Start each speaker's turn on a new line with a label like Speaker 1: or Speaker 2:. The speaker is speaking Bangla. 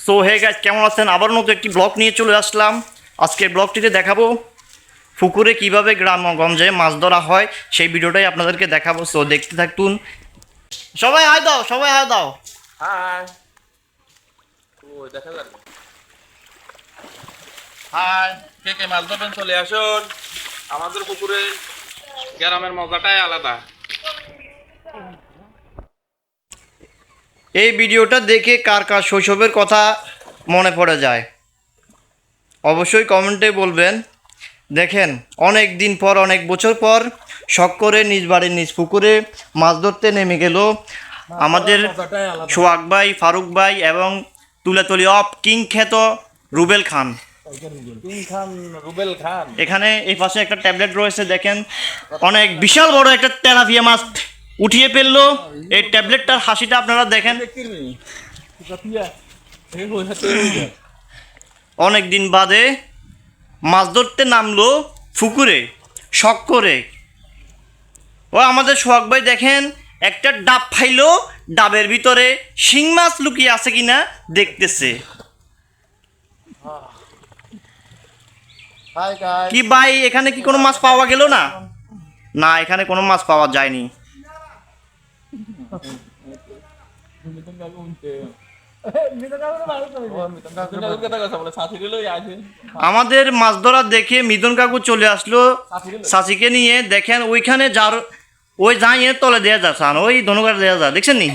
Speaker 1: সো হে গাইস, কেমন আছেন? আবার নতুন একটি ব্লগ নিয়ে চলে আসলাম। আজকের ব্লগটিতে দেখাবো পুকুরে কিভাবে গ্রামগঞ্জে মাছ ধরা হয়, সেই ভিডিওটাই আপনাদেরকে দেখাবো। সো দেখতে থাকুন। সবাই হাই দাও, সবাই হাই দাও।
Speaker 2: হাই। ওই দেখা যাবে।
Speaker 1: হাই।
Speaker 2: কে কে মাছ ধরবেন চলে আসুন। আমাদের পুকুরে গ্রামের মজাটাই আলাদা।
Speaker 1: এই ভিডিওটা দেখে কার কার শৈশবের কথা মনে পড়ে যায় অবশ্যই কমেন্টে বলবেন। দেখেন, অনেক দিন পর, অনেক বছর পর শখ করে নিজ বাড়ির নিজ পুকুরে মাছ ধরতে নেমে গেল আমাদের সোহাগ ভাই, ফারুক ভাই এবং তুলাতলি অফ কিং খ্যাত রুবেল খান।
Speaker 2: রুবেল খান।
Speaker 1: এখানে এই পাশে একটা ট্যাবলেট রয়েছে, দেখেন অনেক বিশাল বড় একটা তেলাপিয়া মাছ উঠিয়ে ফেললো। এই ট্যাবলেটটার হাসিটা আপনারা দেখেন। অনেক দিন বাদে মাছ ধরতে নামলো পুকুরে শখ করে। ও আমাদের সোহাগ ভাই দেখেন একটা ডাব ফাইলো, ডাবের ভিতরে শিং মাছ লুকিয়ে আছে কিনা দেখতেছে। কি ভাই, এখানে কি কোনো মাছ পাওয়া গেল না? না, এখানে কোনো মাছ পাওয়া যায়নি। আমাদের মাছ ধরা দেখে মিদন কাকু চলে আসলো চাচিকে নিয়ে। দেখেন ওইখানে যার ওই যাইয়ে তলে দেয়া যাচ্ছেন, ওই ধনুকার দেয়া যা দেখছেন নি।